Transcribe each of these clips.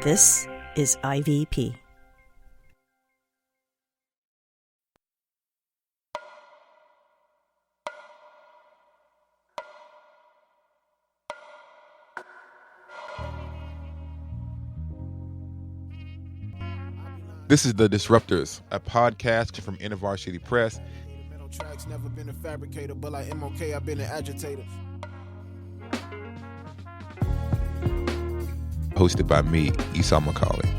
This is IVP. This is The Disruptors, a podcast from InterVarsity Press. Tracks never been a fabricator, but like MOK, I've been an agitator. Hosted by me, Esau McCaulley.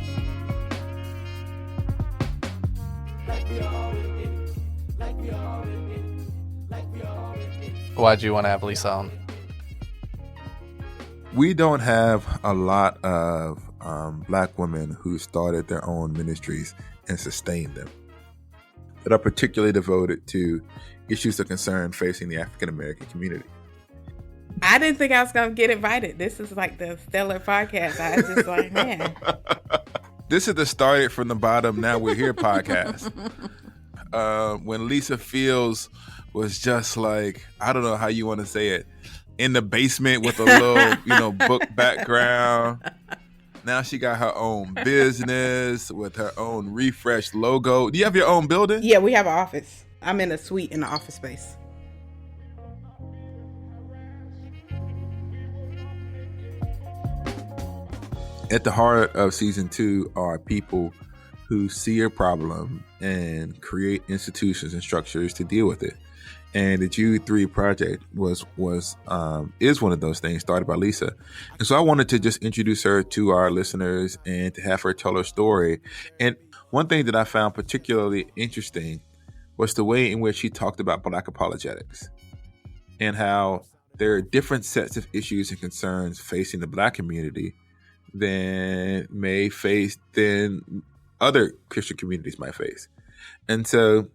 Why'd you want to have Lisa on? We don't have a lot of Black women who started their own ministries and sustained them, that are particularly devoted to issues of concern facing the African American community. I didn't think I was going to get invited. This is like the stellar podcast. I was just like, man. This is the Started from the Bottom, Now We're Here podcast. When Lisa Fields was just like, I don't know how you want to say it, in the basement with a little, book background. Now she got her own business with her own refreshed logo. Do you have your own building? Yeah, we have an office. I'm in a suite in the office space. At the heart of season 2 are people who see a problem and create institutions and structures to deal with it. And the Jude 3 project is one of those things, started by Lisa. And so I wanted to just introduce her to our listeners and to have her tell her story. And one thing that I found particularly interesting was the way in which she talked about Black apologetics and how there are different sets of issues and concerns facing the Black community than other Christian communities might face. And so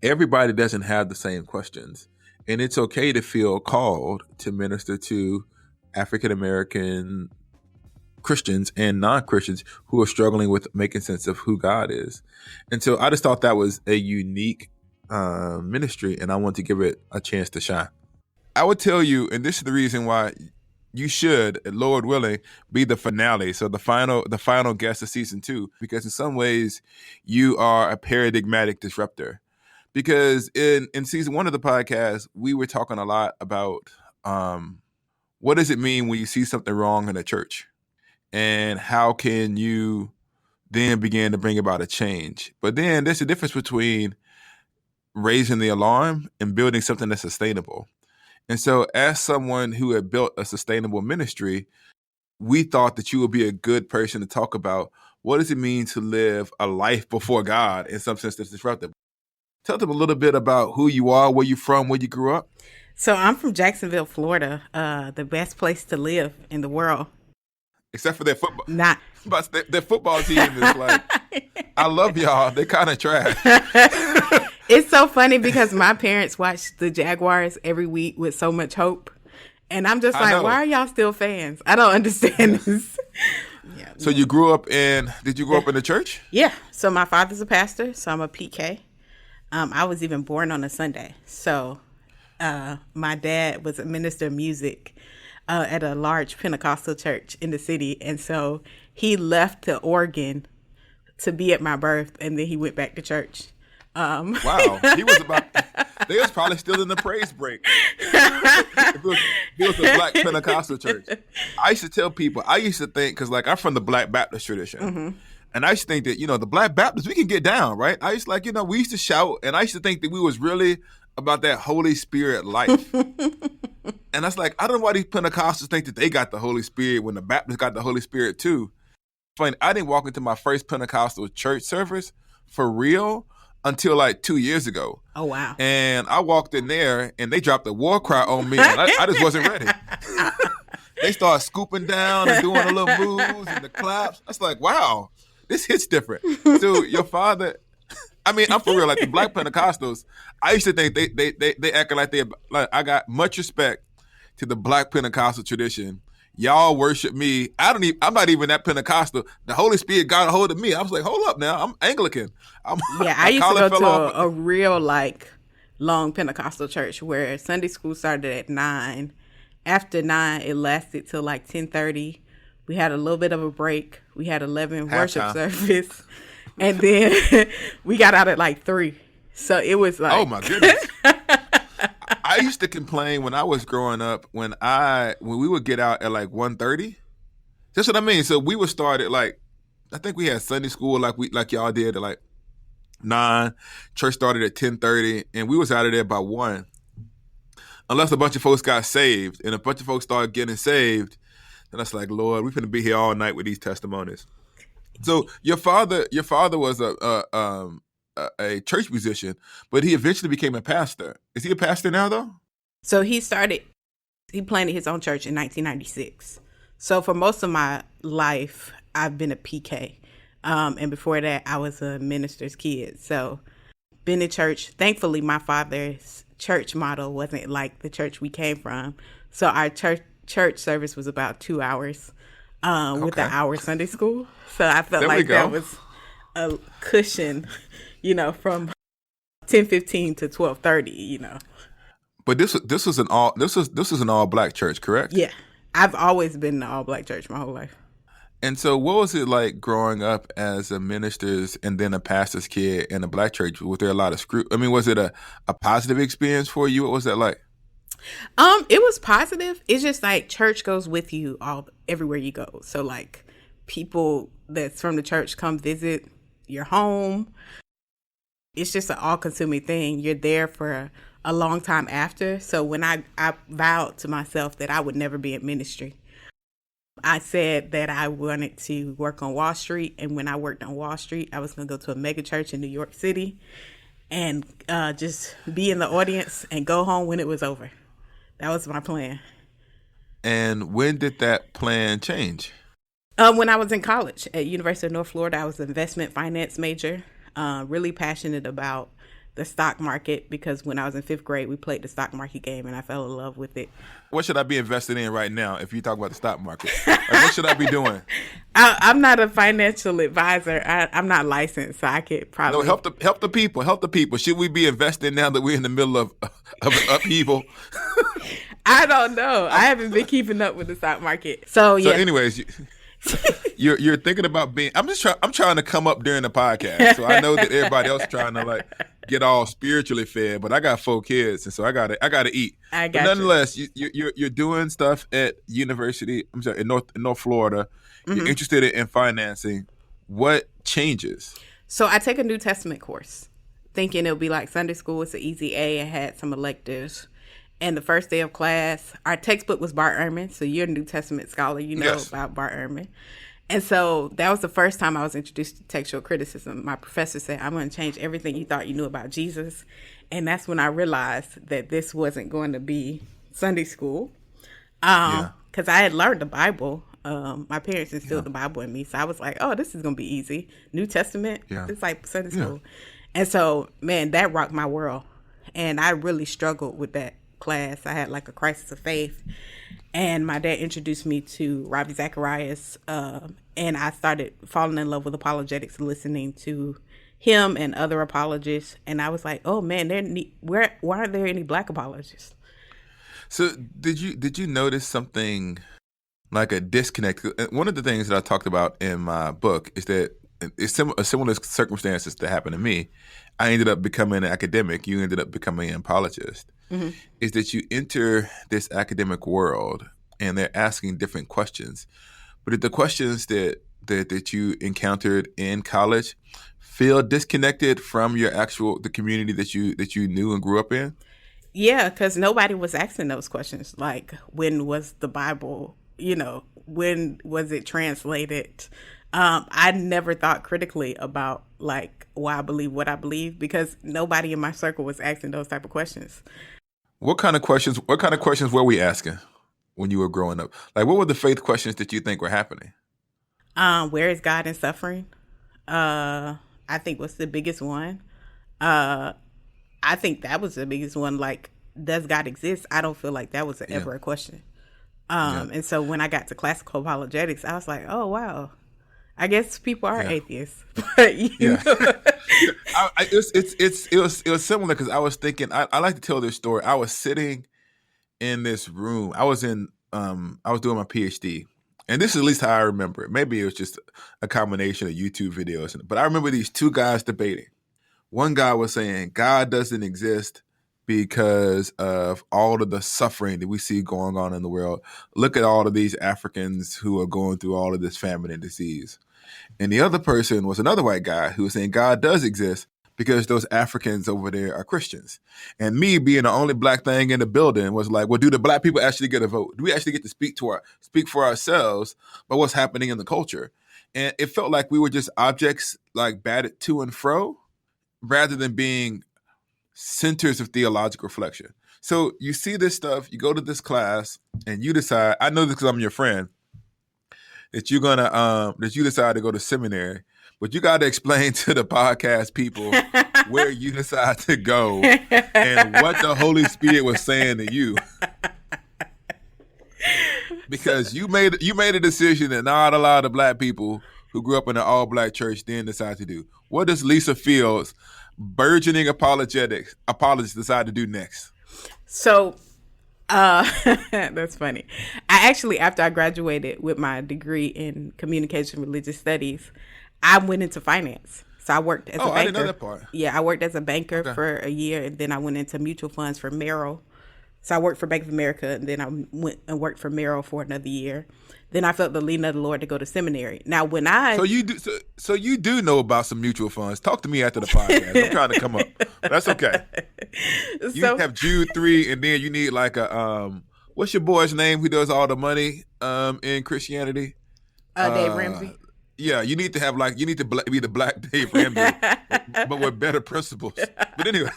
everybody doesn't have the same questions, and it's okay to feel called to minister to African American Christians and non-Christians who are struggling with making sense of who God is. And so I just thought that was a unique ministry, and I want to give it a chance to shine. I would tell you, and this is the reason why you should, Lord willing, be the finale. So the final guest of season 2, because in some ways you are a paradigmatic disruptor. Because in season 1 of the podcast, we were talking a lot about what does it mean when you see something wrong in a church, and how can you then begin to bring about a change. But then there's a difference between raising the alarm and building something that's sustainable. And so as someone who had built a sustainable ministry, we thought that you would be a good person to talk about what does it mean to live a life before God in some sense that's disruptive. Tell them a little bit about who you are, where you're from, where you grew up. So I'm from Jacksonville, Florida, the best place to live in the world. Except for their football. Not. But their football team is like, I love y'all. They're kind of trash. It's so funny because my parents watch the Jaguars every week with so much hope. And I'm just like, why are y'all still fans? I don't understand this. Yeah, so you grew up did you grow up in the church? Yeah. So my father's a pastor, so I'm a PK. I was even born on a Sunday. So my dad was a minister of music at a large Pentecostal church in the city. And so he left to Oregon to be at my birth, and then he went back to church. Wow. They was probably still in the praise break. It was a Black Pentecostal church. I used to tell people, think, because like I'm from the Black Baptist tradition. Mm-hmm. And I used to think that, the Black Baptists, we can get down, right? I used to we used to shout, and I used to think that we was really about that Holy Spirit life. And I was like, I don't know why these Pentecostals think that they got the Holy Spirit when the Baptists got the Holy Spirit too. Funny, I didn't walk into my first Pentecostal church service for real until like 2 years ago. Oh, wow. And I walked in there and they dropped a war cry on me, and I just wasn't ready. They started scooping down and doing the little moves and the claps. I was like, wow, this hits different. So your father, I'm for real, like the Black Pentecostals, I used to think they acting like I got much respect to the Black Pentecostal tradition. Y'all worship me. I'm not even that Pentecostal. The Holy Spirit got a hold of me. I was like, hold up now. I'm Anglican. I used to go to a real long Pentecostal church where Sunday school started at 9. After 9, it lasted till 10:30. We had a little bit of a break. We had 11 Halftime. worship service. And then we got out at like 3. So it was like, oh my goodness. I used to complain when I was growing up when we would get out at like 1:30. That's what I mean. So we would start at like, I think we had Sunday school like y'all did at like 9. Church started at 10:30, and we was out of there by 1. Unless a bunch of folks got saved, and a bunch of folks started getting saved, then that's like, Lord, we're gonna be here all night with these testimonies. So your father was a church musician, but he eventually became a pastor. Is he a pastor now, though? So he planted his own church in 1996. So for most of my life, I've been a PK. And before that, I was a minister's kid. So been in church. Thankfully, my father's church model wasn't like the church we came from. So our church service was about 2 hours with an hour Sunday school. So I felt like that was a cushion, from 10:15 to 12:30, But this was an all black church, correct? Yeah, I've always been in an all black church my whole life. And so, what was it like growing up as a minister's and then a pastor's kid in a black church? Was there a lot of scrutiny? I mean, was it a positive experience for you? What was that like? It was positive. It's just like church goes with you everywhere you go. So like people that's from the church come visit your home. It's just an all-consuming thing. You're there for a long time after. So when I vowed to myself that I would never be in ministry, I said that I wanted to work on Wall Street. And when I worked on Wall Street, I was going to go to a mega church in New York City and just be in the audience and go home when it was over. That was my plan. And when did that plan change? When I was in college at University of North Florida, I was an investment finance major. Really passionate about the stock market because when I was in 5th grade, we played the stock market game and I fell in love with it. What should I be invested in right now if you talk about the stock market? Like, what should I be doing? I'm not a financial advisor. I'm not licensed, so I could probably... No, help the people. Help the people. Should we be investing now that we're in the middle of an upheaval? I don't know. I haven't been keeping up with the stock market. So yeah. So anyways... You're thinking about being. I'm trying to come up during the podcast, so I know that everybody else is trying to like get all spiritually fed, but I got 4 kids, and so I gotta eat. I got but nonetheless, you're doing stuff at university. I'm sorry, in North Florida. Mm-hmm. You're interested in financing. What changes? So I take a New Testament course, thinking it'll be like Sunday school. It's an easy A. It had some electives. And the first day of class, our textbook was Bart Ehrman. So you're a New Testament scholar, Yes. about Bart Ehrman. And so that was the first time I was introduced to textual criticism. My professor said, I'm going to change everything you thought you knew about Jesus. And that's when I realized that this wasn't going to be Sunday school. Because I had learned the Bible. My parents instilled the Bible in me. So I was like, oh, this is going to be easy. New Testament, it's like Sunday school. And so, man, that rocked my world. And I really struggled with that class. I had like a crisis of faith, and my dad introduced me to Ravi Zacharias, and I started falling in love with apologetics, listening to him and other apologists, and I was like, oh man, why aren't there any black apologists? So did you notice something like a disconnect? One of the things that I talked about in my book is that similar circumstances that happened to me. I ended up becoming an academic. You ended up becoming an apologist. Mm-hmm. Is that you enter this academic world and they're asking different questions, but did the questions that you encountered in college feel disconnected from the community that you knew and grew up in? Yeah, because nobody was asking those questions. Like, when was the Bible? When was it translated? I never thought critically about like why I believe what I believe because nobody in my circle was asking those type of questions. What kind of questions were we asking when you were growing up? Like, what were the faith questions that you think were happening? Where is God in suffering? I think was the biggest one. I think that was the biggest one. Like, does God exist? I don't feel like that was ever a question. And so when I got to classical apologetics, I was like, oh wow. I guess people are atheists, but it was similar because I was thinking. I like to tell this story. I was sitting in this room. I was doing my PhD, and this is at least how I remember it. Maybe it was just a combination of YouTube videos, but I remember these two guys debating. One guy was saying God doesn't exist because of all of the suffering that we see going on in the world. Look at all of these Africans who are going through all of this famine and disease. And the other person was another white guy who was saying God does exist because those Africans over there are Christians. And me being the only black thing in the building was like, well, do the black people actually get a vote? Do we actually get to speak for ourselves about what's happening in the culture? And it felt like we were just objects like batted to and fro rather than being centers of theological reflection. So you see this stuff, you go to this class and you decide, I know this because I'm your friend, that you're gonna that you decide to go to seminary. But you got to explain to the podcast people where you decide to go and what the Holy Spirit was saying to you. Because you made a decision that not a lot of black people who grew up in an all-black church then decide to do. What does Lisa Fields, burgeoning apologist, decide to do next? So, that's funny. I actually, after I graduated with my degree in communication religious studies, I went into finance. So I worked as a banker. I didn't know that part. Yeah, I worked as a banker for a year, and then I went into mutual funds for Merrill. So I worked for Bank of America, and then I went and worked for Merrill for another year. Then I felt the leading of the Lord to go to seminary. Now, when I so you do know about some mutual funds. Talk to me after the podcast. I'm trying to come up. That's okay. You have Jude 3, and then you need like a what's your boy's name who does all the money in Christianity? Dave Ramsey. Yeah, you need to be the black Dave Ramsey, but with better principles. But anyway,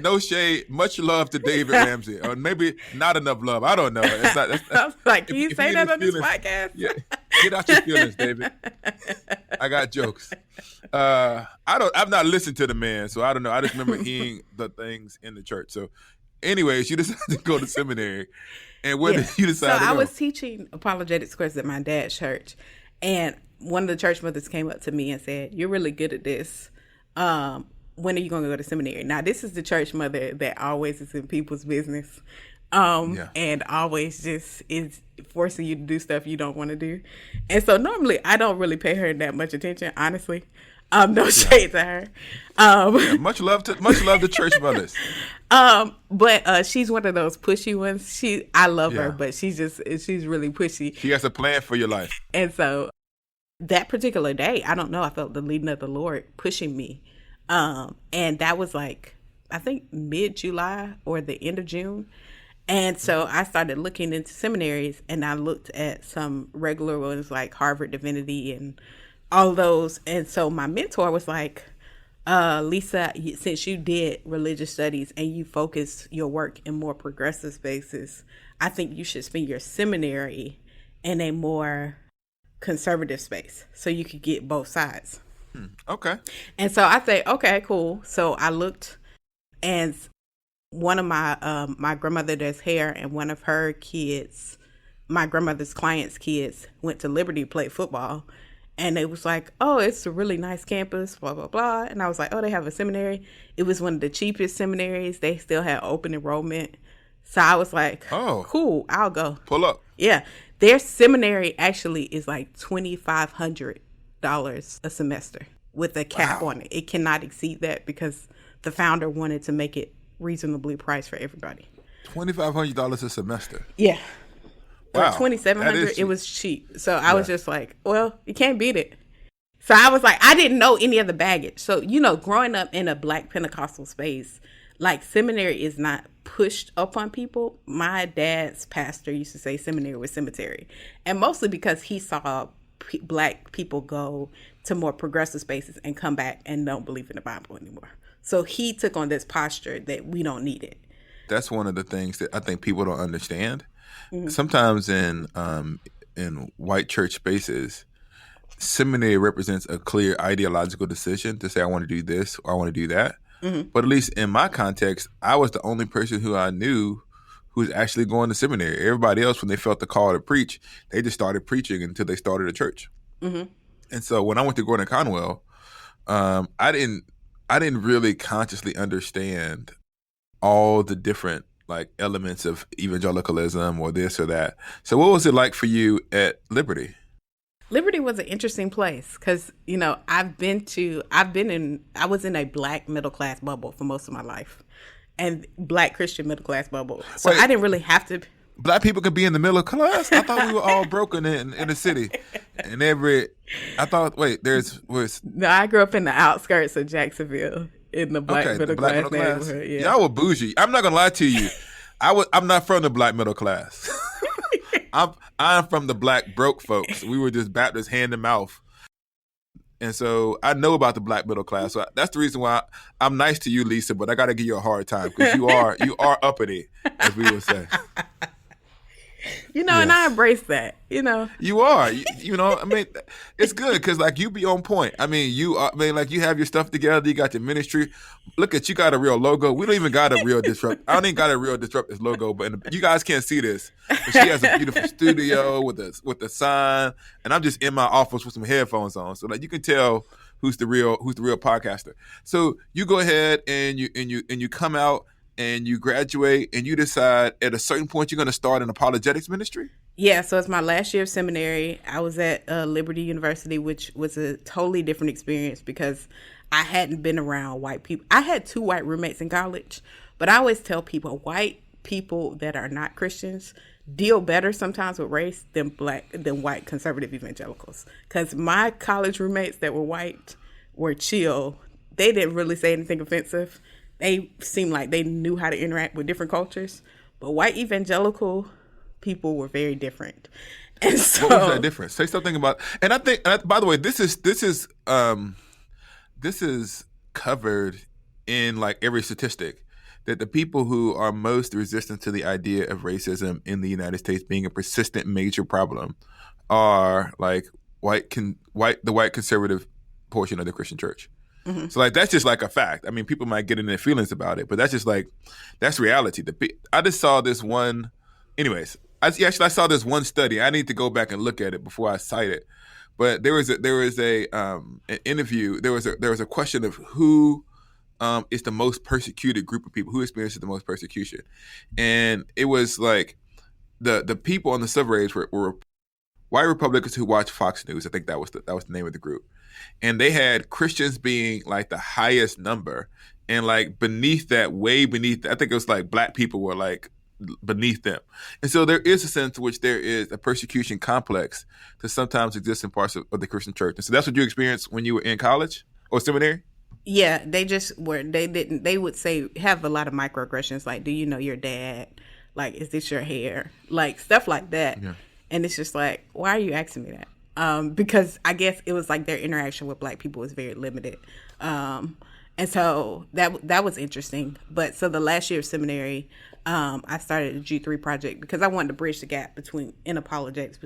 no shade. Much love to David Ramsey, or maybe not enough love. I don't know. It's not. I was like, can you say that on this podcast? Yeah, get out your feelings, David. I got jokes. I've not listened to the man, so I don't know. I just remember hearing the things in the church. So, anyways, you decided to go to seminary. And where did you decide to go? So I was teaching apologetics course at my dad's church, and one of the church mothers came up to me and said, "You're really good at this. When are you going to go to seminary?" Now, this is the church mother that always is in people's business, and always just is forcing you to do stuff you don't want to do. And so normally I don't really pay her that much attention, honestly. No shade to her. Much love to church mothers. But she's one of those pushy ones. I love her, but she's really pushy. She has a plan for your life. And so that particular day, I don't know, I felt the leading of the Lord pushing me. And that was like, I think mid-July or the end of June. And so I started looking into seminaries, and I looked at some regular ones like Harvard Divinity and all those. And so my mentor was like, Lisa, since you did religious studies and you focus your work in more progressive spaces, I think you should spend your seminary in a more conservative space so you could get both sides. Okay. And so I say, okay, cool. So I looked, and one of my grandmother does hair, and one of her kids, my grandmother's clients' kids, went to Liberty to play football. And it was like, oh, it's a really nice campus, blah, blah, blah. And I was like, oh, they have a seminary. It was one of the cheapest seminaries. They still had open enrollment. So I was like, oh, cool, I'll go. Pull up. Yeah. Their seminary actually is like $2,500 a semester with a cap on it. It cannot exceed that because the founder wanted to make it reasonably priced for everybody. $2,500 a semester. Yeah. Wow. Or $2,700. It was cheap. So I was just like, well, you can't beat it. So I was like, I didn't know any of the baggage. So, growing up in a Black Pentecostal space, like seminary is not pushed upon people. My dad's pastor used to say seminary was cemetery. And mostly because he saw Black people go to more progressive spaces and come back and don't believe in the Bible anymore. So he took on this posture that we don't need it. That's one of the things that I think people don't understand. Mm-hmm. Sometimes in white church spaces, seminary represents a clear ideological decision to say, I want to do this or I want to do that. Mm-hmm. But at least in my context, I was the only person who I knew who was actually going to seminary. Everybody else, when they felt the call to preach, they just started preaching until they started a church. Mm-hmm. And so when I went to Gordon Conwell, I didn't really consciously understand all the different like elements of evangelicalism or this or that. So what was it like for you at Liberty? Liberty was an interesting place because, you know, I was in a black middle class bubble for most of my life, and black Christian middle class bubble. So Wait. I didn't really have to. Black people could be in the middle class? I thought we were all broken in the city. And No, I grew up in the outskirts of Jacksonville in the black middle class neighborhood. Yeah. Y'all were bougie. I'm not gonna lie to you. I'm not from the black middle class. I'm from the black broke folks. We were just Baptist hand to mouth. And so I know about the black middle class. So that's the reason why I'm nice to you, Lisa, but I got to give you a hard time because you are uppity, as we would say. You know, yes. And I embrace that, you know. You are. You know, I mean, it's good because, like, you be on point. I mean, you have your stuff together. You got your ministry. Look at you got a real logo. We don't even got a real disrupt. I don't even got a real disruptive logo, but you guys can't see this. But she has a beautiful studio with the sign, and I'm just in my office with some headphones on, so like you can tell who's the real podcaster. So you go ahead and you come out. And you graduate and you decide at a certain point you're going to start an apologetics ministry? Yeah, so it's my last year of seminary. I was at Liberty University, which was a totally different experience because I hadn't been around white people. I had 2 white roommates in college, but I always tell people white people that are not Christians deal better sometimes with race than white conservative evangelicals. Because my college roommates that were white were chill. They didn't really say anything offensive. They seemed like they knew how to interact with different cultures, but white evangelical people were very different. And so, what was that difference? Say something about. And I think, by the way, this is covered in like every statistic that the people who are most resistant to the idea of racism in the United States being a persistent major problem are like the white conservative portion of the Christian church. Mm-hmm. So like that's just like a fact. I mean, people might get in their feelings about it, but that's just like that's reality. I just saw this one. Anyways, I saw this one study. I need to go back and look at it before I cite it. But there was an interview. There was a question of who is the most persecuted group of people, who experiences the most persecution, and it was like the people on the suffrage were white Republicans who watch Fox News. I think that was the name of the group. And they had Christians being like the highest number, and like beneath that, way beneath, I think it was like black people were like beneath them. And so there is a sense in which there is a persecution complex that sometimes exists in parts of the Christian church. And so that's what you experienced when you were in college or seminary? Yeah, they just were, they would say, have a lot of microaggressions, like, do you know your dad? Like, is this your hair? Like, stuff like that. Yeah. And it's just like, why are you asking me that? Because I guess it was like their interaction with black people was very limited. And so that was interesting. But so the last year of seminary, I started a Jude 3 project because I wanted to bridge the gap in apologetics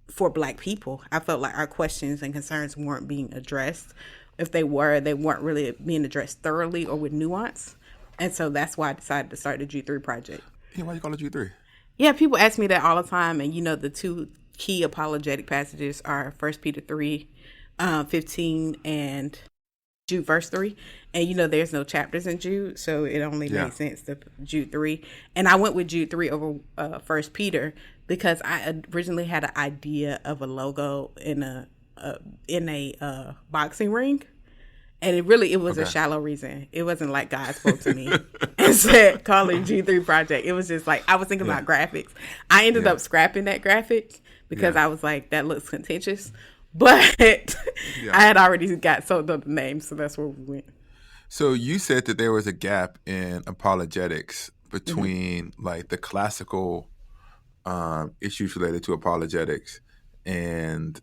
for black people. I felt like our questions and concerns weren't being addressed. If they weren't really being addressed thoroughly or with nuance. And so that's why I decided to start the Jude 3 project. Yeah, why you call it Jude 3? Yeah, people ask me that all the time. And, you know, the 2 key apologetic passages are 1 Peter 3:15 and Jude verse 3. And, you know, there's no chapters in Jude, so it only made sense to Jude 3. And I went with Jude 3 over 1 Peter because I originally had an idea of a logo in a boxing ring. And it was a shallow reason. It wasn't like God spoke to me and said, call it G3 Project. It was just like, I was thinking about graphics. I ended up scrapping that graphic because I was like, that looks contentious. But I had already got sold up the name, so that's where we went. So you said that there was a gap in apologetics between like the classical issues related to apologetics and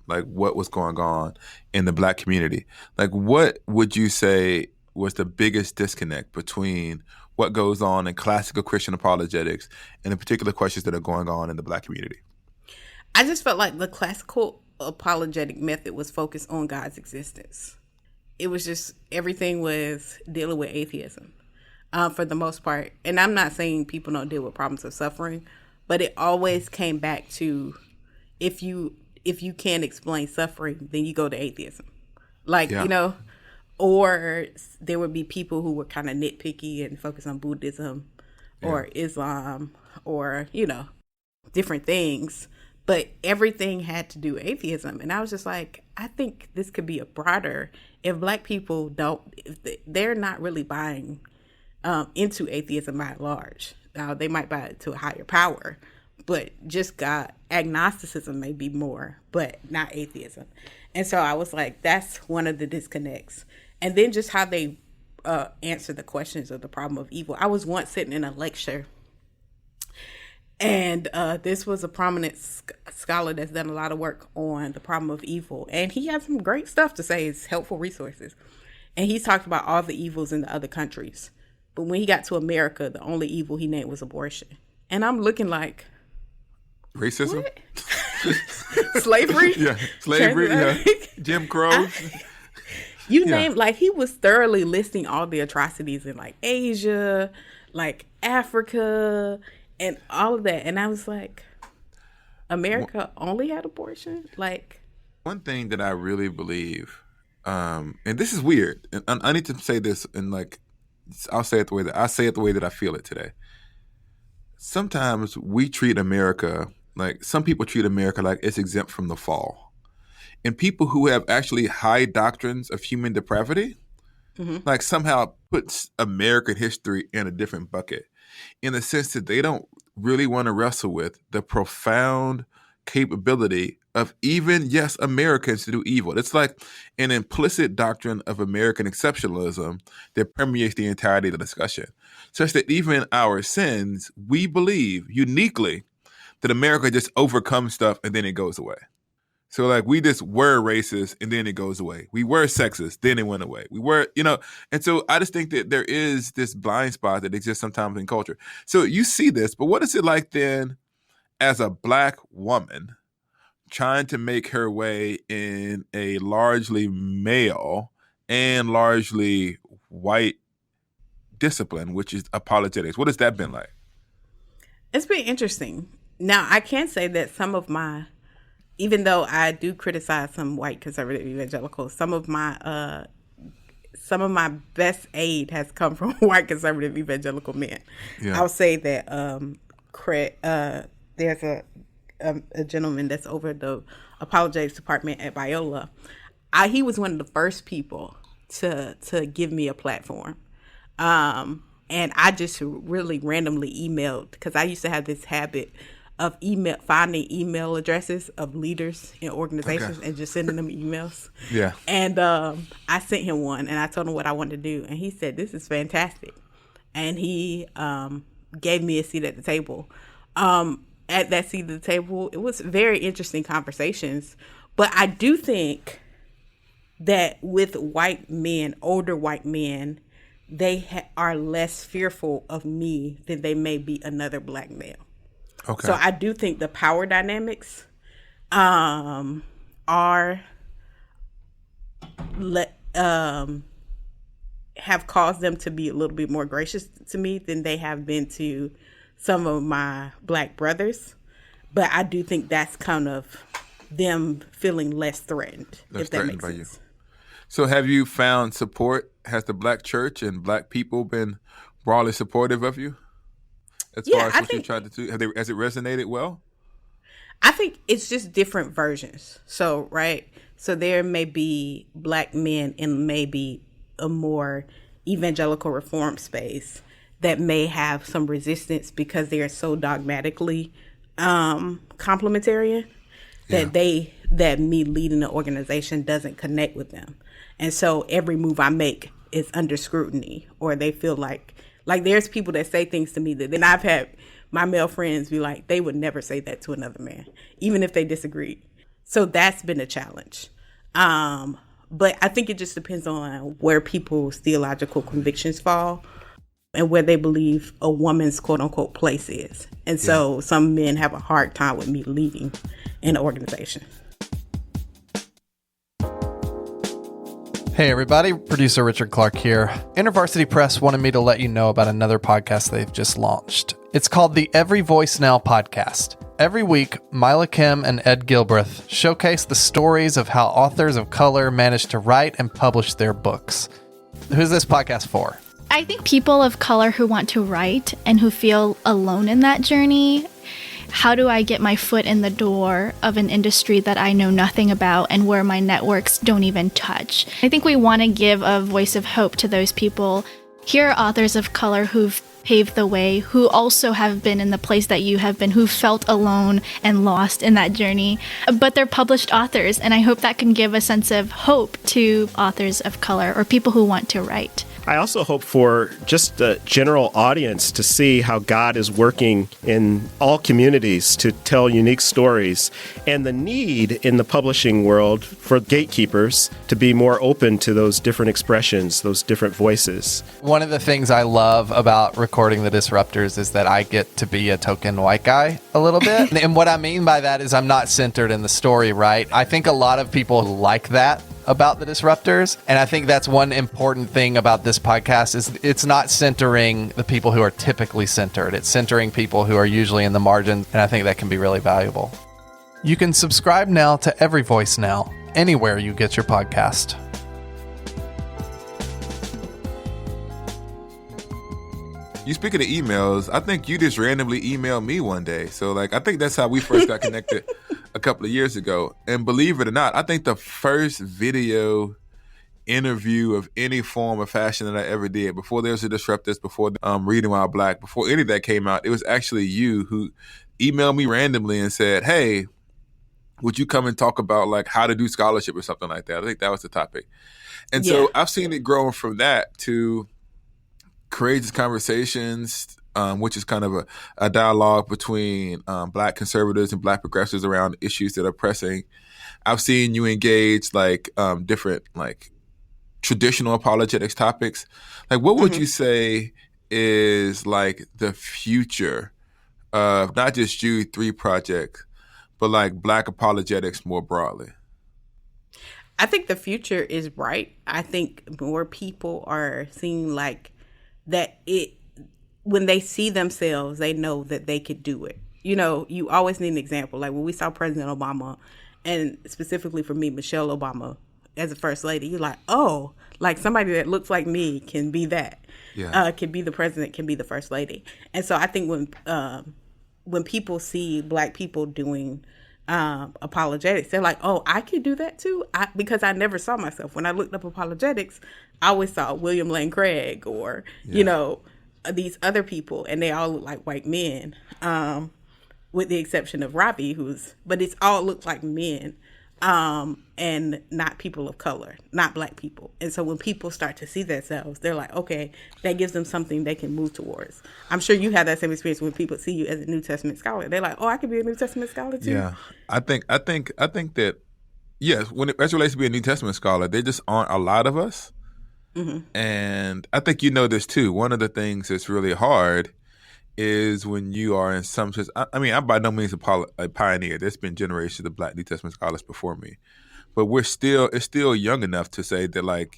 like what was going on in the black community. Like, what would you say was the biggest disconnect between what goes on in classical Christian apologetics and the particular questions that are going on in the black community? I just felt like the classical apologetic method was focused on God's existence. It was just, everything was dealing with atheism for the most part. And I'm not saying people don't deal with problems of suffering, but it always came back to, if you can't explain suffering, then you go to atheism. Like, you know, Or there would be people who were kind of nitpicky and focus on Buddhism or Islam or, different things. But everything had to do with atheism. And I was just like, I think this could be a broader, if Black people they're not really buying into atheism by and large. Now, they might buy it to a higher power, but just God, agnosticism may be more, but not atheism. And so I was like, that's one of the disconnects. And then just how they answer the questions of the problem of evil. I was once sitting in a lecture, and this was a prominent scholar that's done a lot of work on the problem of evil. And he had some great stuff to say. It's helpful resources. And he talked about all the evils in the other countries. But when he got to America, the only evil he named was abortion. And I'm looking like... Racism? Slavery? Yeah, slavery, Jim Crow. You named, like, he was thoroughly listing all the atrocities in, like, Asia, like, Africa, and all of that. And I was like, America only had abortion? Like... One thing that I really believe, and this is weird, and I need to say this, and, like, I'll say it the way that I feel it today. Sometimes we treat America, like, some people treat America like it's exempt from the fall. And people who have actually high doctrines of human depravity, like, somehow puts American history in a different bucket, in the sense that they don't really want to wrestle with the profound capability of even, yes, Americans to do evil. It's like an implicit doctrine of American exceptionalism that permeates the entirety of the discussion, such that even our sins, we believe uniquely that America just overcomes stuff and then it goes away. So, like, we just were racist and then it goes away. We were sexist, then it went away. We were, and so I just think that there is this blind spot that exists sometimes in culture. So you see this, but what is it like then as a Black woman trying to make her way in a largely male and largely white discipline, which is apologetics? What has that been like? It's been interesting. Now, I can say that even though I do criticize some white conservative evangelicals, some of my best aid has come from white conservative evangelical men. Yeah. I'll say that there's a gentleman that's over the apologetics department at Biola. He was one of the first people to give me a platform. And I just really randomly emailed, because I used to have this habit of finding email addresses of leaders in organizations and just sending them emails. Yeah. And I sent him one, and I told him what I wanted to do. And he said, this is fantastic. And he gave me a seat at the table. At that seat at the table, it was very interesting conversations. But I do think that with white men, older white men, they are less fearful of me than they may be another Black male. Okay. So I do think the power dynamics have caused them to be a little bit more gracious to me than they have been to some of my Black brothers. But I do think that's kind of them feeling less threatened, if that makes sense. You. So have you found support? Has the Black church and Black people been broadly supportive of you? As far as what you tried to do, has it resonated well? I think it's just different versions. So, right? So there may be Black men in maybe a more evangelical reform space that may have some resistance because they are so dogmatically complementarian that that me leading the organization doesn't connect with them. And so every move I make is under scrutiny, or they feel like there's people that say things to me that then I've had my male friends be like, they would never say that to another man, even if they disagreed. So that's been a challenge. But I think it just depends on where people's theological convictions fall and where they believe a woman's quote unquote place is. And so some men have a hard time with me leading an organization. Hey everybody, producer Richard Clark here. InterVarsity Press wanted me to let you know about another podcast they've just launched. It's called the Every Voice Now podcast. Every week, Mila Kim and Ed Gilbreth showcase the stories of how authors of color manage to write and publish their books. Who's this podcast for? I think people of color who want to write and who feel alone in that journey. How do I get my foot in the door of an industry that I know nothing about and where my networks don't even touch? I think we want to give a voice of hope to those people. Here are authors of color who've paved the way, who also have been in the place that you have been, who felt alone and lost in that journey. But they're published authors, and I hope that can give a sense of hope to authors of color or people who want to write. I also hope for just the general audience to see how God is working in all communities to tell unique stories, and the need in the publishing world for gatekeepers to be more open to those different expressions, those different voices. One of the things I love about recording The Disruptors is that I get to be a token white guy a little bit. And what I mean by that is I'm not centered in the story, right? I think a lot of people like that about The Disruptors, and I think that's one important thing about this podcast is it's not centering the people who are typically centered. It's centering people who are usually in the margins, and I think that can be really valuable. You can subscribe now to Every Voice Now, anywhere you get your podcast. You speaking of emails, I think you just randomly emailed me one day. So I think that's how we first got connected a couple of years ago. And believe it or not, I think the first video interview of any form of fashion that I ever did, before there was a Disruptors, before Reading While Black, before any of that came out, it was actually you who emailed me randomly and said, hey, would you come and talk about how to do scholarship or something like that? I think that was the topic. And so I've seen it grow from that to Courageous Conversations, which is kind of a dialogue between Black conservatives and Black progressives around issues that are pressing. I've seen you engage different traditional apologetics topics. What would you say is the future of not just Jude 3 project, but Black apologetics more broadly? I think the future is bright. I think more people are seeing that when they see themselves, they know that they could do it. You always need an example. When we saw President Obama, and specifically for me, Michelle Obama as a first lady, you're oh, somebody that looks like me can be that. Yeah. Can be the president, can be the first lady. And so I think when people see Black people doing apologetics, they're oh, I could do that too. Because I never saw myself. When I looked up apologetics, I always saw William Lane Craig or, these other people, and they all look like white men, with the exception of Robbie, but it's all looked like men, and not people of color, not Black people. And so when people start to see themselves, they're okay, that gives them something they can move towards. I'm sure you have that same experience when people see you as a New Testament scholar. They're oh, I could be a New Testament scholar too. Yeah, I think that, yes, as it relates to being a New Testament scholar, there just aren't a lot of us. Mm-hmm. And I think you know this too. One of the things that's really hard is when you are in some sense, I'm by no means a pioneer. There's been generations of Black New Testament scholars before me. But it's still young enough to say that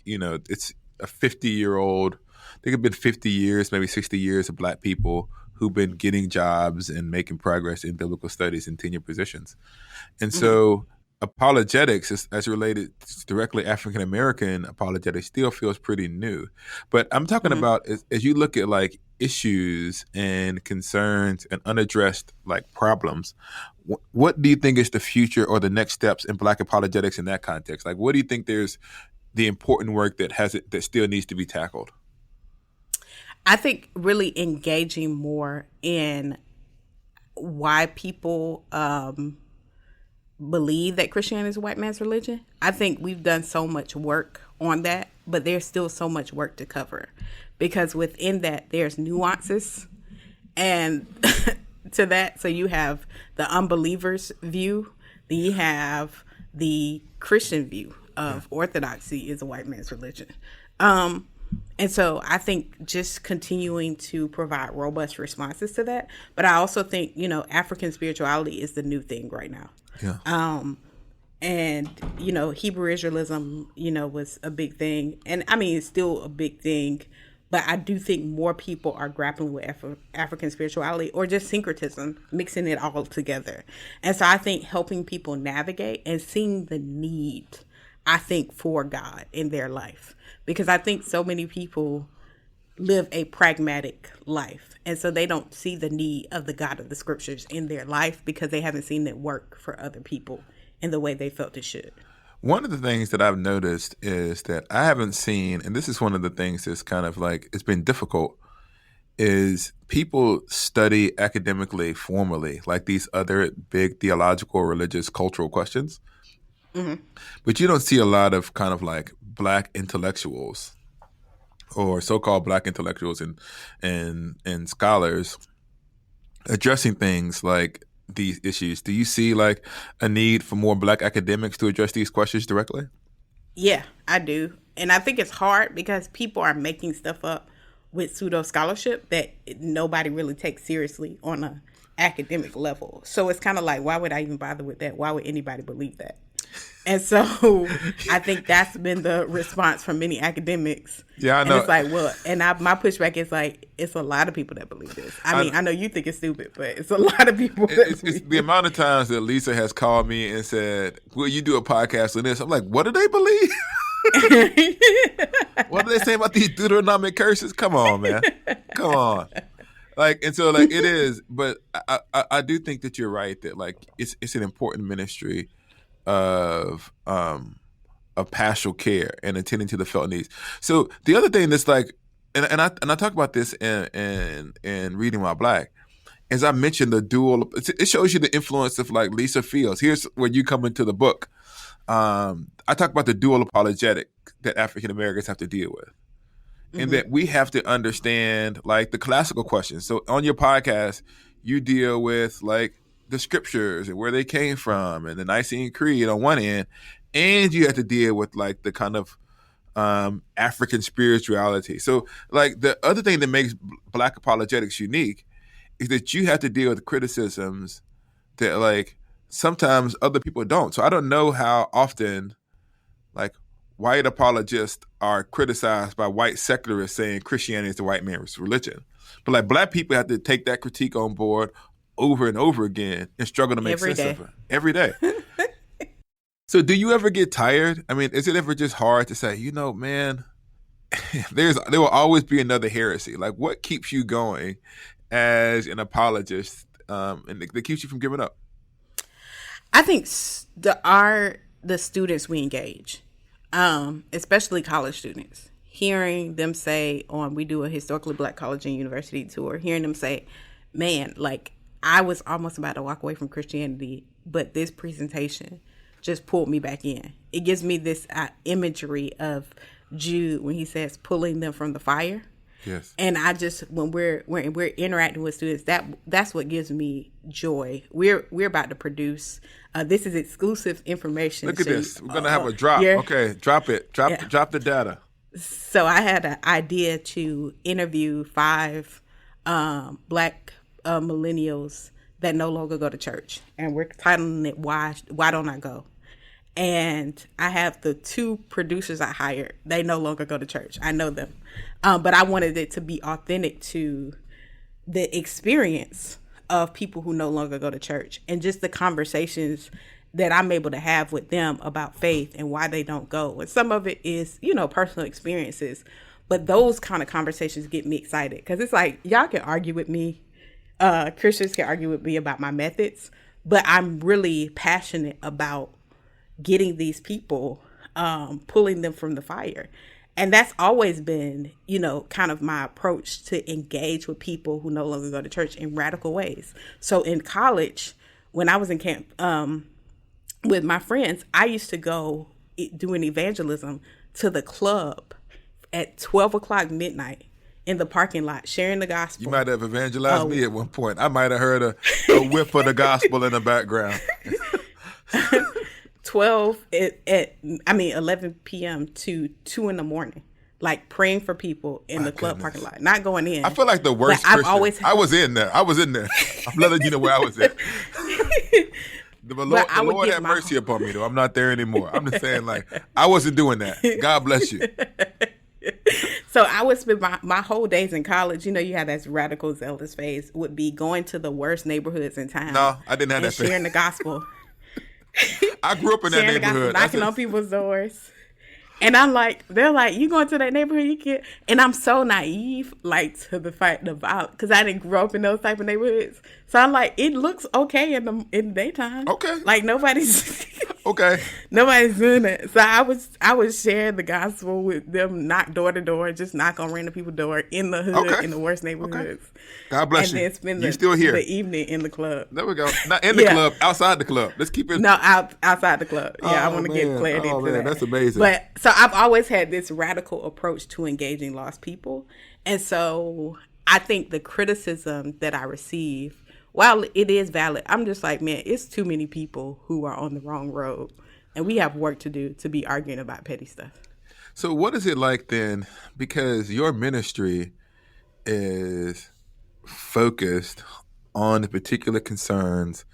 it's a 50-year-old, I think it's been 50 years, maybe 60 years of Black people who've been getting jobs and making progress in biblical studies in tenure positions. And so apologetics, as related directly African-American apologetics, still feels pretty new. But I'm talking about as you look at issues and concerns and unaddressed problems, what do you think is the future or the next steps in Black apologetics in that context? What do you think there's the important work that still needs to be tackled? I think really engaging more in why people believe that Christianity is a white man's religion. I think we've done so much work on that, but there's still so much work to cover, because within that there's nuances and to that. So you have the unbelievers view, then you have the Christian view of orthodoxy is a white man's religion. And so I think just continuing to provide robust responses to that. But I also think, African spirituality is the new thing right now. Yeah. And, Hebrew Israelism, was a big thing. And it's still a big thing But I do think more people are grappling with African spirituality or just syncretism, mixing it all together. And so I think helping people navigate and seeing the need, I think, for God in their life. Because I think so many people live a pragmatic life. And so they don't see the need of the God of the scriptures in their life because they haven't seen it work for other people in the way they felt it should. One of the things that I've noticed is that I haven't seen, and this is one of the things that's kind of like, it's been difficult, is people study academically, formally, like these other big theological, religious, cultural questions. Mm-hmm. But you don't see a lot of kind of like Black intellectuals or so-called Black intellectuals and scholars addressing things like these issues. Do you see like a need for more Black academics to address these questions directly? Yeah, I do. And I think it's hard because people are making stuff up with pseudo scholarship that nobody really takes seriously on a academic level. So it's kind of like, why would I even bother with that? Why would anybody believe that? And so I think that's been the response from many academics. Yeah, I know. And it's like, well, and my pushback is like, it's a lot of people that believe this. I mean, I know you think it's stupid, but it's a lot of people. It's the amount of times that Lisa has called me and said, will you do a podcast on this? I'm like, what do they believe? What do they say about these Deuteronomic curses? Come on, man. Come on. Like, and so like it is, but I do think that you're right that like it's an important ministry of pastoral care and attending to the felt needs. So the other thing that's like, and I talk about this in Reading While Black, as I mentioned the dual. It shows you the influence of like Lisa Fields. Here's where you come into the book. I talk about the dual apologetic that African Americans have to deal with, and that we have to understand like the classical questions. So on your podcast, you deal with like the scriptures and where they came from and the Nicene Creed on one end, and you have to deal with like the kind of African spirituality. So like the other thing that makes Black apologetics unique is that you have to deal with criticisms that like sometimes other people don't. So I don't know how often like white apologists are criticized by white secularists saying Christianity is the white man's religion. But like Black people have to take that critique on board over and over again and struggle to make sense of it every day. So do you ever get tired? I mean, is it ever just hard to say, you know, man, there will always be another heresy. Like what keeps you going as an apologist and that keeps you from giving up? I think the students we engage, especially college students, hearing them say we do a historically Black college and university tour, hearing them say, man, like I was almost about to walk away from Christianity, but this presentation just pulled me back in. It gives me this imagery of Jude when he says pulling them from the fire. Yes. And I just, when we're interacting with students, that's what gives me joy. We're about to produce. This is exclusive information. Look at this. We're gonna have a drop. Okay, drop it. Drop the data. So I had an idea to interview 5 Black millennials that no longer go to church, and we're titling it "Why Don't I Go?" And I have the 2 producers I hired. They no longer go to church. I know them. But I wanted it to be authentic to the experience of people who no longer go to church and just the conversations that I'm able to have with them about faith and why they don't go. And some of it is, personal experiences. But those kind of conversations get me excited because it's like, y'all can argue with me. Christians can argue with me about my methods. But I'm really passionate about getting these people, pulling them from the fire. And that's always been, kind of my approach to engage with people who no longer go to church in radical ways. So in college, when I was in camp with my friends, I used to go doing evangelism to the club at 12 o'clock midnight in the parking lot, sharing the gospel. You might have evangelized me at one point. I might have heard a whiff of the gospel in the background. 11 p.m. to 2 a.m, like praying for people in the club parking lot, not going in. I feel like the worst Christian. I was in there. I'm letting you know where I was at. The Lord have mercy upon me, though. I'm not there anymore. I'm just saying, like, I wasn't doing that. God bless you. So I would spend my whole days in college. You know, you have that radical zealous phase. Would be going to the worst neighborhoods in town. No, I didn't have that phase. Sharing the gospel. I grew up in that neighborhood. Knocking on people's doors. And I'm like, they're like, you going to that neighborhood? You can't. And I'm so naive, like, to the fact about, because I didn't grow up in those type of neighborhoods. So I'm like, it looks okay in the daytime. Okay. Like nobody's okay. Nobody's doing it. So I was sharing the gospel with them, knock door to door, just knock on random people's door in the hood, in the worst neighborhoods. Okay. God bless you. And then spend you still here. the evening in the club. There we go. Not in the club, outside the club. Let's keep it. No, outside the club. Yeah, I want to get clarity into that. That's amazing. But so I've always had this radical approach to engaging lost people. And so I think the criticism that I receive, while it is valid, I'm just like, man, it's too many people who are on the wrong road. And we have work to do to be arguing about petty stuff. So what is it like then? Because your ministry is focused on the particular concerns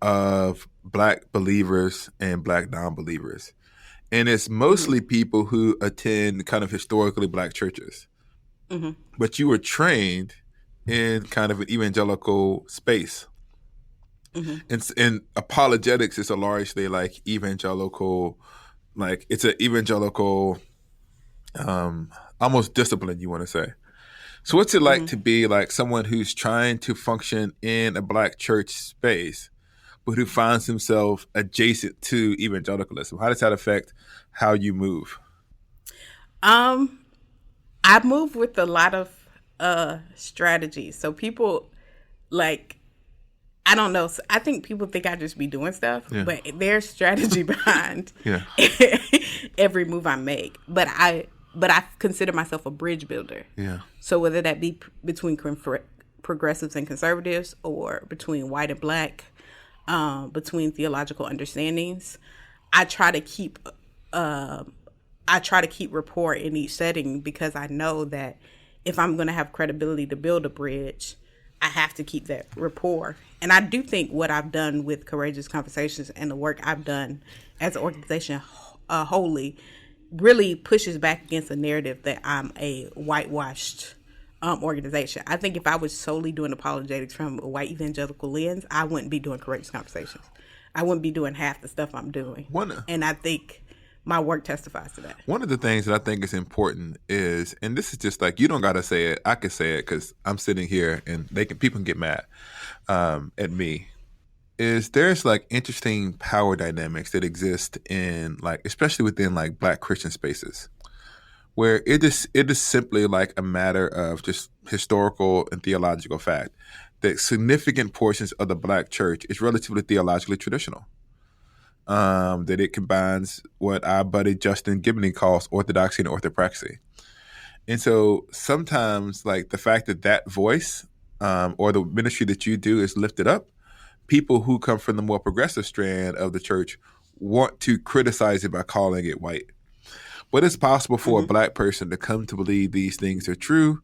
of Black believers and Black non-believers. And it's mostly people who attend kind of historically Black churches. Mm-hmm. But you were trained in kind of an evangelical space. Mm-hmm. And apologetics is a largely like evangelical, like it's an evangelical almost discipline, you want to say. So what's it like to be like someone who's trying to function in a Black church space, but who finds himself adjacent to evangelicalism? How does that affect how you move? I move with a lot of strategies. So people like, I don't know. I think people think I just be doing stuff, but there's strategy behind every move I make. But I consider myself a bridge builder. Yeah. So whether that be between progressives and conservatives, or between white and Black, between theological understandings, I try to keep rapport in each setting, because I know that if I'm going to have credibility to build a bridge, I have to keep that rapport. And I do think what I've done with Courageous Conversations and the work I've done as an organization wholly really pushes back against the narrative that I'm a whitewashed organization. I think if I was solely doing apologetics from a white evangelical lens, I wouldn't be doing Courageous Conversations. I wouldn't be doing half the stuff I'm doing. And I think my work testifies to that. One of the things that I think is important is, and this is just like, you don't got to say it, I can say it because I'm sitting here and people can get mad at me, is there's like interesting power dynamics that exist in like, especially within like Black Christian spaces, where it is simply like a matter of just historical and theological fact that significant portions of the Black church is relatively theologically traditional. That it combines what our buddy Justin Gibney calls orthodoxy and orthopraxy. And so sometimes like the fact that voice or the ministry that you do is lifted up, people who come from the more progressive strand of the church want to criticize it by calling it white. But it's possible for a Black person to come to believe these things are true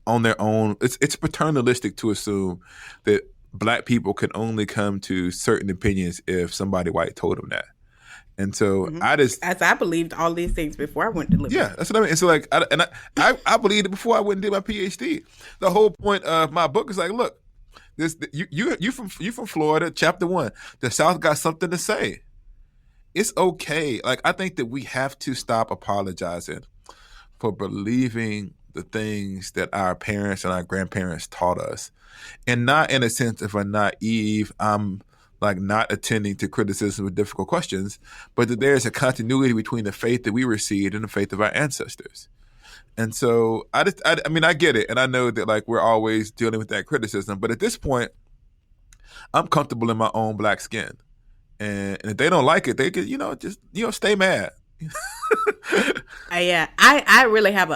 on their own. It's paternalistic to assume that Black people can only come to certain opinions if somebody white told them that. And so I believed all these things before I went to liberty. Yeah, that's what I mean. And so like, I believed it before I went and did my PhD. The whole point of my book is like, look, you from Florida, chapter 1. The South got something to say. It's okay. Like, I think that we have to stop apologizing for believing the things that our parents and our grandparents taught us. And not in a sense of a naive, I'm like not attending to criticism with difficult questions, but that there's a continuity between the faith that we received and the faith of our ancestors. And so I mean, I get it. And I know that like we're always dealing with that criticism. But at this point, I'm comfortable in my own Black skin. And if they don't like it, they could, just stay mad. Yeah, I really have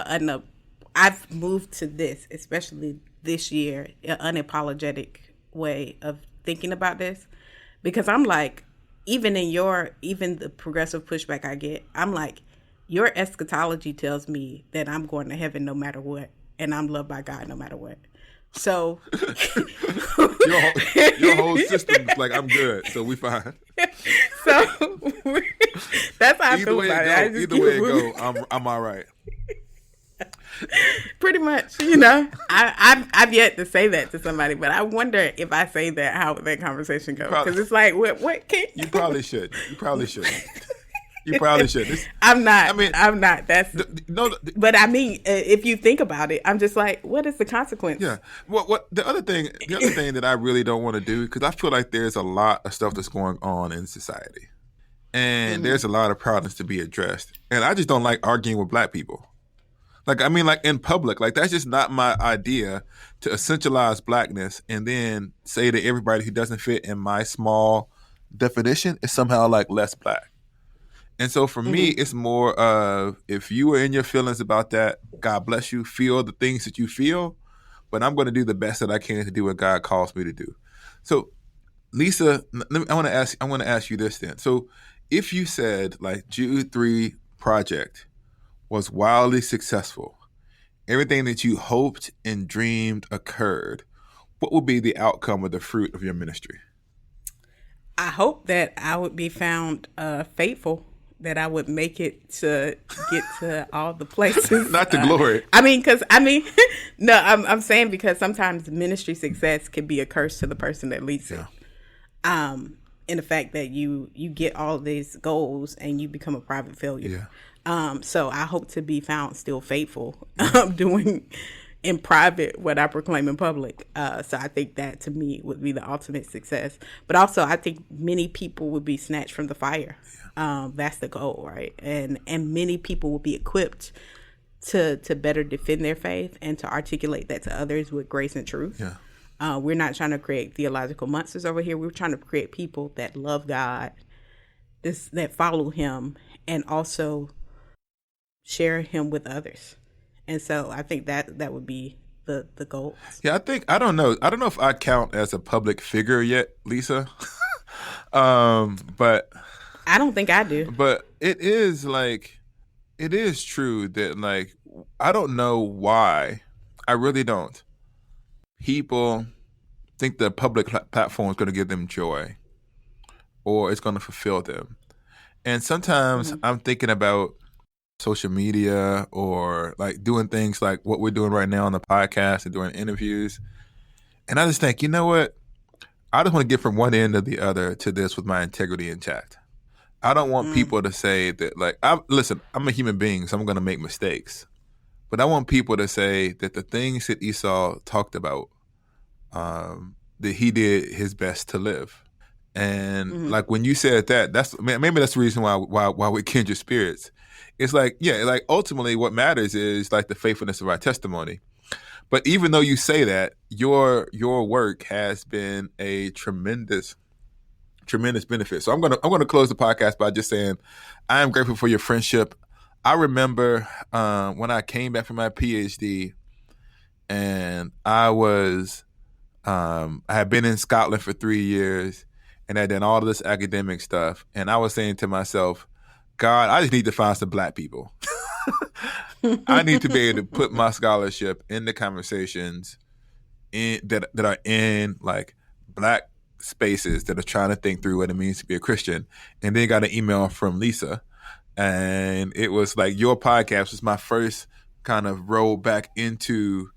I've moved to this, especially this year, an unapologetic way of thinking about this, because I'm like, even the progressive pushback I get, I'm like, your eschatology tells me that I'm going to heaven no matter what, and I'm loved by God no matter what. So your whole system is like, I'm good, so we fine. So that's how I feel about it. Either way it go, I'm all right. Pretty much, you know. I've yet to say that to somebody, but I wonder if I say that, how would that conversation go? Because it's like, what can you probably should. You probably should. You probably should. I'm not. That's no. But I mean, if you think about it, I'm just like, what is the consequence? Yeah. What the other thing that I really don't want to do, because I feel like there's a lot of stuff that's going on in society, and there's a lot of problems to be addressed, and I just don't like arguing with black people. Like, I mean, like in public, like that's just not my idea to essentialize blackness and then say that everybody who doesn't fit in my small definition is somehow like less black. And so for me, it's more of, if you are in your feelings about that, God bless you, feel the things that you feel, but I'm going to do the best that I can to do what God calls me to do. So Lisa, I want to ask you this then. So if you said like Jude 3 project was wildly successful, everything that you hoped and dreamed occurred, what would be the outcome of the fruit of your ministry? I hope that I would be found faithful, that I would make it to get to all the places. Not to glory. No, I'm saying because sometimes ministry success can be a curse to the person that leads it. In the fact that you get all these goals and you become a private failure. Yeah. So I hope to be found still faithful, doing in private what I proclaim in public. So I think that to me would be the ultimate success. But also I think many people would be snatched from the fire. Yeah. That's the goal, right? And many people will be equipped to better defend their faith and to articulate that to others with grace and truth. Yeah. We're not trying to create theological monsters over here. We're trying to create people that love God, that follow him, and also share him with others. And so I think that would be the goal. Yeah, I don't know if I count as a public figure yet, Lisa. But I don't think I do. But it is true that, like, I don't know why. I really don't. People think the public platform is going to give them joy or it's going to fulfill them. And sometimes I'm thinking about social media or like doing things like what we're doing right now on the podcast and doing interviews. And I just think, you know what? I just want to get from one end to the other to this with my integrity intact. I don't want people to say that, like, listen, I'm a human being, so I'm going to make mistakes. But I want people to say that the things that Esau talked about, that he did his best to live. And like when you said that, maybe that's the reason why we're kindred spirits. It's like, yeah, like ultimately what matters is like the faithfulness of our testimony. But even though you say that, your work has been a tremendous benefit. So I'm gonna close the podcast by just saying I am grateful for your friendship. I remember when I came back from my PhD, and I had been in Scotland for 3 years, and I'd done all of this academic stuff, and I was saying to myself, God, I just need to find some black people. I need to be able to put my scholarship in the conversations that are in like black spaces that are trying to think through what it means to be a Christian. And then got an email from Lisa, and it was like your podcast was my first kind of roll back into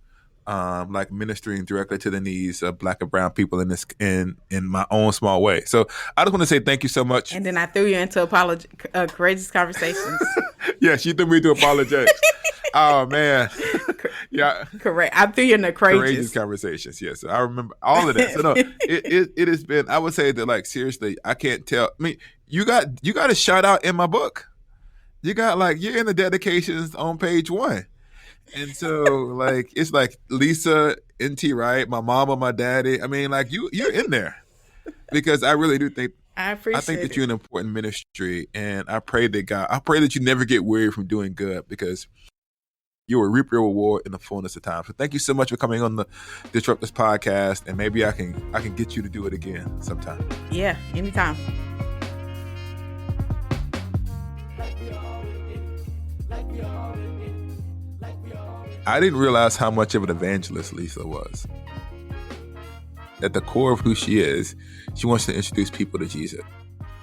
like ministering directly to the needs of black and brown people in my own small way. So I just want to say thank you so much. And then I threw you into courageous conversations. Yeah, she threw me into apologetics. Oh man, yeah, correct. I threw you into courageous conversations. Yes, I remember all of that. So no, it has been. I would say that, like, seriously, I can't tell. I mean, you got a shout out in my book. You got like you're in the dedications on page 1. And so, like, it's like Lisa, NT Wright, my mama, my daddy. I mean, like, you're in there because I really do think I think that you're an important ministry, and I pray that you never get weary from doing good because you will reap your reward in the fullness of time. So thank you so much for coming on the Disrupt This podcast, and maybe I can get you to do it again sometime. Yeah, anytime. I didn't realize how much of an evangelist Lisa was. At the core of who she is, she wants to introduce people to Jesus.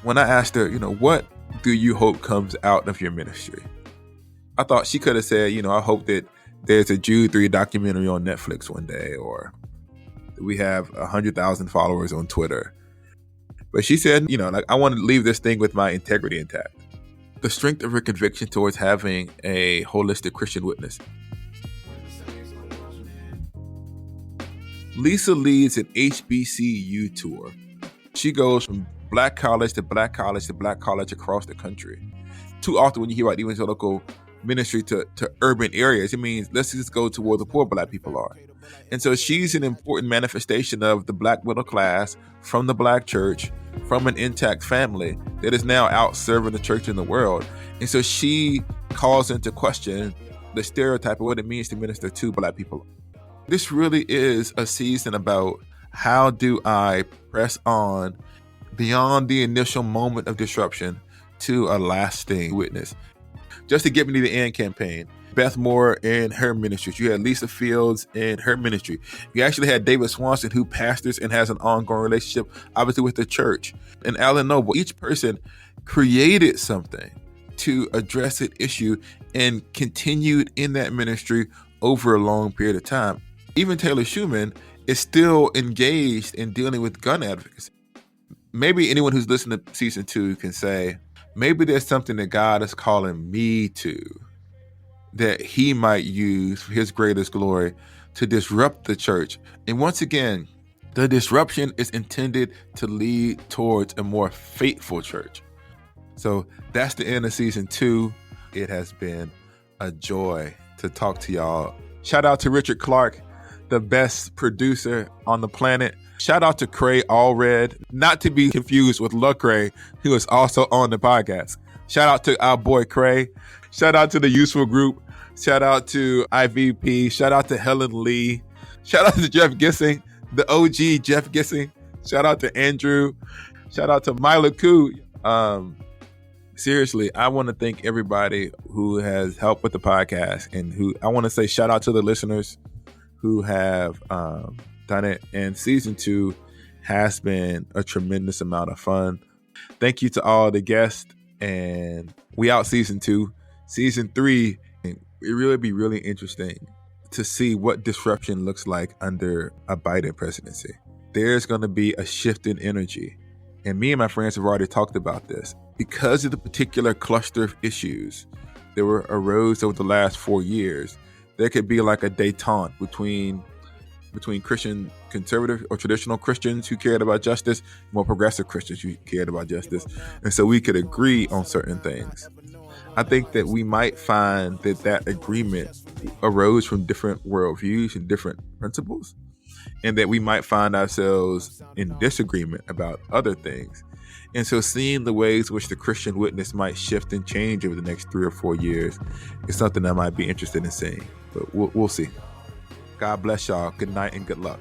When I asked her, what do you hope comes out of your ministry? I thought she could have said, I hope that there's a Jude 3 documentary on Netflix one day, or we have 100,000 followers on Twitter. But she said, I want to leave this thing with my integrity intact. The strength of her conviction towards having a holistic Christian witness. Lisa leads an HBCU tour. She goes from black college to black college to black college across the country. Too often when you hear about evangelical ministry to urban areas, it means let's just go to where the poor black people are. And so she's an important manifestation of the black middle class from the black church, from an intact family that is now out serving the church in the world. And so she calls into question the stereotype of what it means to minister to black people. This really is a season about how do I press on beyond the initial moment of disruption to a lasting witness. Just to Get Me to the End campaign, Beth Moore in her ministry. You had Lisa Fields in her ministry. You actually had David Swanson, who pastors and has an ongoing relationship, obviously, with the church. And Alan Noble. Each person created something to address an issue and continued in that ministry over a long period of time. Even Taylor Schumann is still engaged in dealing with gun advocacy. Maybe anyone who's listening to season 2 can say, maybe there's something that God is calling me to that he might use for his greatest glory to disrupt the church. And once again, the disruption is intended to lead towards a more faithful church. So that's the end of season 2. It has been a joy to talk to y'all. Shout out to Richard Clark, the best producer on the planet. Shout out to Cray Allred, not to be confused with Lecrae, who is also on the podcast. Shout out to our boy Cray. Shout out to the Useful Group. Shout out to IVP. Shout out to Helen Lee. Shout out to Jeff Gissing, the OG Jeff Gissing. Shout out to Andrew. Shout out to Mila Koo. Seriously, I want to thank everybody who has helped with the podcast, and I want to say shout out to the listeners who have done it. And season 2 has been a tremendous amount of fun. Thank you to all the guests, and we out season 2. Season 3, it really be really interesting to see what disruption looks like under a Biden presidency. There's going to be a shift in energy. And me and my friends have already talked about this. Because of the particular cluster of issues that arose over the last 4 years, there could be like a détente between Christian conservative or traditional Christians who cared about justice, more progressive Christians who cared about justice. And so we could agree on certain things. I think that we might find that agreement arose from different worldviews and different principles, and that we might find ourselves in disagreement about other things. And so seeing the ways which the Christian witness might shift and change over the next 3 or 4 years is something I might be interested in seeing. But we'll see. God bless y'all. Good night and good luck.